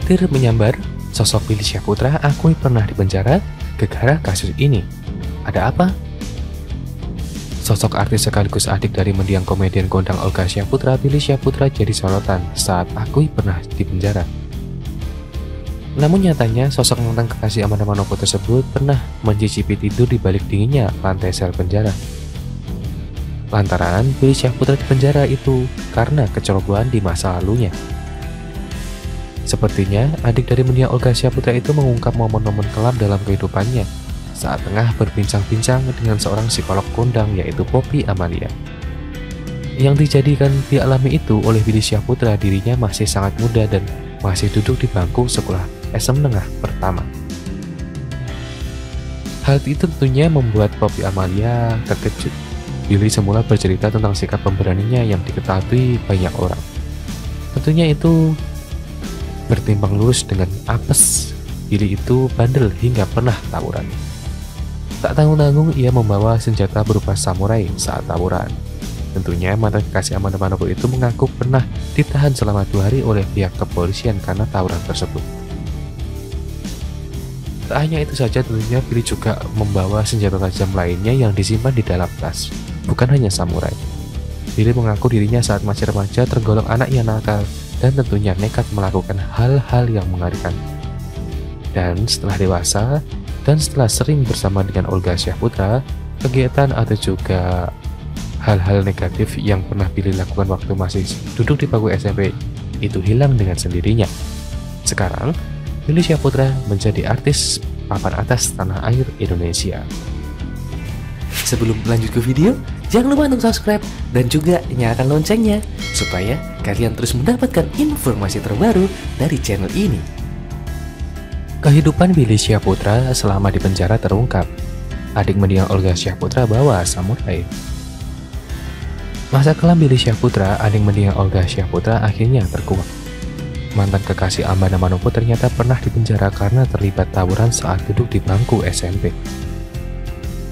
Petir menyambar, sosok Billy Syahputra akui pernah dipenjara gara-gara kasus ini. Ada apa? Sosok artis sekaligus adik dari mendiang komedian kondang Olga Syahputra, Billy Syahputra jadi sorotan saat akui pernah dipenjara. Namun nyatanya sosok mantan kekasih Amanda Manopo tersebut pernah mencicipi tidur di balik dinginnya lantai sel penjara. Lantaran Billy Syahputra dipenjara itu karena kecerobohan di masa lalunya. Sepertinya adik dari mendiang Olga Syahputra itu mengungkap momen-momen kelam dalam kehidupannya saat tengah berbincang-bincang dengan seorang psikolog kondang yaitu Poppy Amalia. Yang dijadikan dialami itu oleh Billy Syahputra, dirinya masih sangat muda dan masih duduk di bangku sekolah SM menengah pertama. Hal itu tentunya membuat Poppy Amalia terkejut. Billy semula bercerita tentang sikap pemberaninya yang diketahui banyak orang. Tentunya itu bertimbang lurus dengan apes. Billy itu bandel hingga pernah tawuran. Tak tanggung-tanggung ia membawa senjata berupa samurai saat tawuran. Tentunya mantan kekasih Amanda Manopo itu mengaku pernah ditahan selama 2 hari oleh pihak kepolisian karena tawuran tersebut. Tak hanya itu saja, tentunya Billy juga membawa senjata tajam lainnya yang disimpan di dalam tas. Bukan hanya samurai. Billy mengaku dirinya saat masih remaja tergolong anak yang nakal dan tentunya nekat melakukan hal-hal yang mengerikan. Dan setelah dewasa, dan setelah sering bersama dengan Olga Syahputra, kegiatan atau juga hal-hal negatif yang pernah Billy lakukan waktu masih duduk di bangku SMP itu hilang dengan sendirinya. Sekarang, Billy Syahputra menjadi artis papan atas tanah air Indonesia. Sebelum lanjut ke video, jangan lupa untuk subscribe dan juga nyalakan loncengnya supaya kalian terus mendapatkan informasi terbaru dari channel ini. Kehidupan Billy Syahputra selama di penjara terungkap. Adik mendiang Olga Syahputra bawa samurai. Masa kelam Billy Syahputra, adik mendiang Olga Syahputra akhirnya terkuak. Mantan kekasih Amanda Manopo ternyata pernah dipenjara karena terlibat tawuran saat duduk di bangku SMP.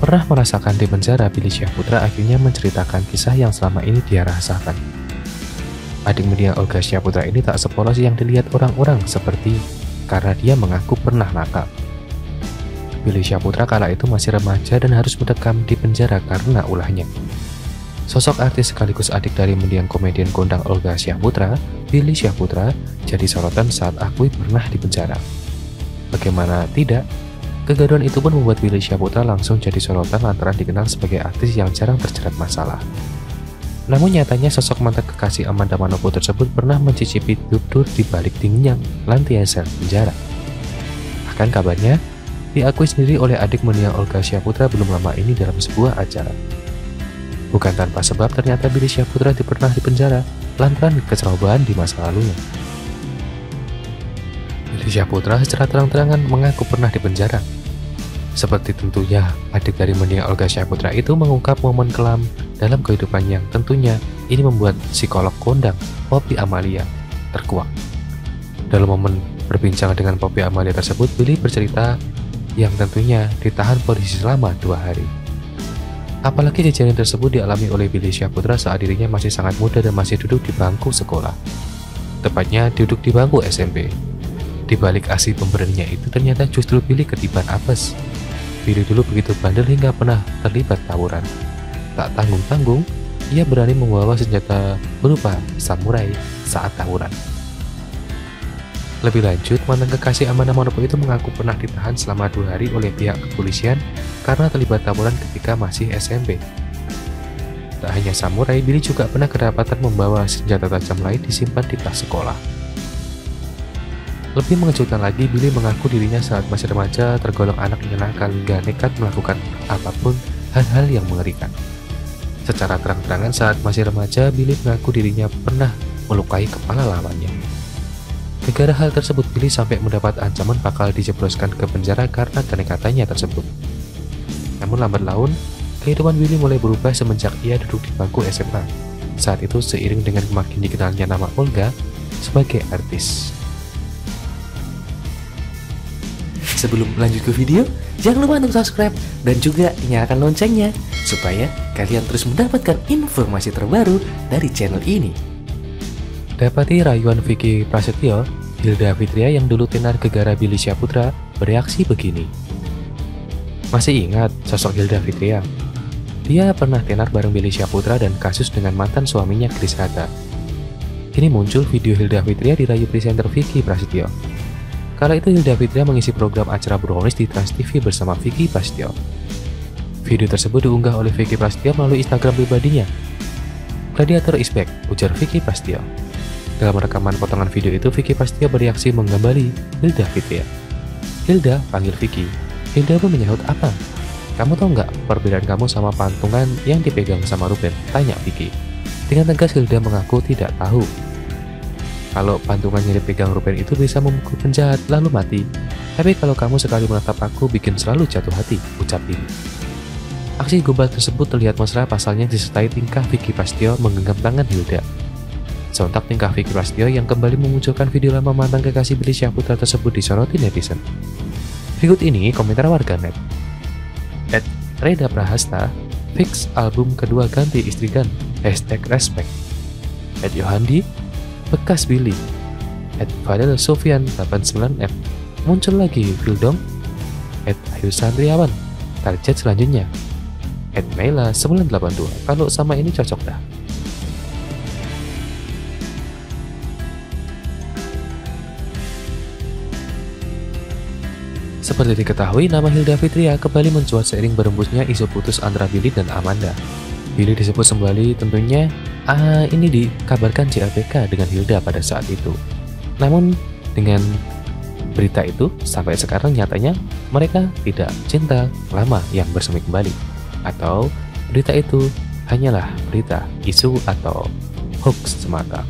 Pernah merasakan di penjara, Billy Syahputra akhirnya menceritakan kisah yang selama ini dia rasakan. Adik mendiang Olga Syahputra ini tak sepolos yang dilihat orang-orang seperti karena dia mengaku pernah nakal. Billy Syahputra kala itu masih remaja dan harus mendekam di penjara karena ulahnya. Sosok artis sekaligus adik dari mendiang komedian kondang Olga Syahputra, Billy Syahputra, jadi sorotan saat akui pernah di penjara. Bagaimana tidak, kegaduhan itu pun membuat Billy Syahputra langsung jadi sorotan lantaran dikenal sebagai artis yang jarang terjerat masalah. Namun nyatanya sosok mantan kekasih Amanda Manopo tersebut pernah mencicipi tidur di balik dinginnya lantai sel penjara. Bahkan kabarnya diakui sendiri oleh adik mendiang Olga Syahputra belum lama ini dalam sebuah acara. Bukan tanpa sebab ternyata Billy Syahputra pernah dipenjara lantaran kecerobohan di masa lalunya. Billy Syahputra secara terang-terangan mengaku pernah dipenjara. Seperti tentunya adik dari mendiang Olga Syahputra itu mengungkap momen kelam dalam kehidupan yang tentunya ini membuat psikolog kondang Poppy Amalia terkuak. Dalam momen berbincang dengan Poppy Amalia tersebut, Billy bercerita yang tentunya ditahan polisi selama 2 hari. Apalagi kejadian tersebut dialami oleh Billy Syahputra saat dirinya masih sangat muda dan masih duduk di bangku sekolah. Tepatnya duduk di bangku SMP. Di balik aksi pemberaninya itu ternyata justru Billy ketiban apes. Billy dulu begitu bandel hingga pernah terlibat tawuran. Tak tanggung-tanggung, ia berani membawa senjata berupa samurai saat tawuran. Lebih lanjut, mantan kekasih Amanda Manopo itu mengaku pernah ditahan selama 2 hari oleh pihak kepolisian karena terlibat tawuran ketika masih SMP. Tak hanya samurai, Billy juga pernah kedapatan membawa senjata tajam lain disimpan di tas sekolah. Lebih mengejutkan lagi, Billy mengaku dirinya saat masih remaja tergolong anak yang nakal hingga nekat melakukan apapun hal-hal yang mengerikan. Secara terang-terangan saat masih remaja, Billy mengaku dirinya pernah melukai kepala lawannya. Gara-gara hal tersebut, Billy sampai mendapat ancaman bakal dijebloskan ke penjara karena kenekatannya tersebut. Namun lambat laun, kehidupan Billy mulai berubah semenjak ia duduk di bangku SMA. Saat itu seiring dengan makin dikenalnya nama Olga sebagai artis. Sebelum lanjut ke video, jangan lupa untuk subscribe dan juga nyalakan loncengnya supaya kalian terus mendapatkan informasi terbaru dari channel ini. Dapati rayuan Vicky Prasetyo, Hilda Fitria yang dulu tenar gegara Billy Syahputra bereaksi begini. Masih ingat sosok Hilda Fitria? Dia pernah tenar bareng Billy Syahputra dan kasus dengan mantan suaminya Kris Hatta. Kini muncul video Hilda Fitria dirayu presenter Vicky Prasetyo. Kala itu Hilda Fitria mengisi program acara Brownies di Trans TV bersama Vicky Prasetyo. Video tersebut diunggah oleh Vicky Prasetyo melalui Instagram pribadinya. "Gladiator is back," ujar Vicky Prasetyo. Dalam rekaman potongan video itu, Vicky Prasetyo bereaksi menggambari Hilda Fitria. "Hilda," panggil Vicky. Hilda pun menyahut, "Apa? Kamu tahu nggak perbedaan kamu sama pantungan yang dipegang sama Ruben?" tanya Vicky. Dengan tegas Hilda mengaku tidak tahu. "Kalau pantungan yang dipegang Ruben itu bisa memukul penjahat lalu mati. Tapi kalau kamu sekali menatap aku bikin selalu jatuh hati," ucap Billy. Aksi gobal tersebut terlihat mesra, pasalnya disertai tingkah Vicky Prasetyo menggenggam tangan Hilda. Sontak tingkah Vicky Prasetyo yang kembali memunculkan video lama mantan kekasih Billy Syahputra tersebut disoroti netizen. Berikut ini komentar warganet. @Reda Prahasta, fix album kedua ganti istri Gan, #respect. @Yohandi, bekas Billy. @Fadel Sofian 89F, muncul lagi Fildong. @Ayu Sandriawan, target selanjutnya. @Naila 982, kalau sama ini cocok dah. Seperti diketahui, nama Hilda Fitria kembali mencuat seiring berembusnya isu putus antara Billy dan Amanda. Billy disebut kembali tentunya ini dikabarkan CLBK dengan Hilda pada saat itu. Namun dengan berita itu sampai sekarang nyatanya mereka tidak cinta lama yang bersemi kembali. Atau berita itu hanyalah berita, isu atau hoax semata.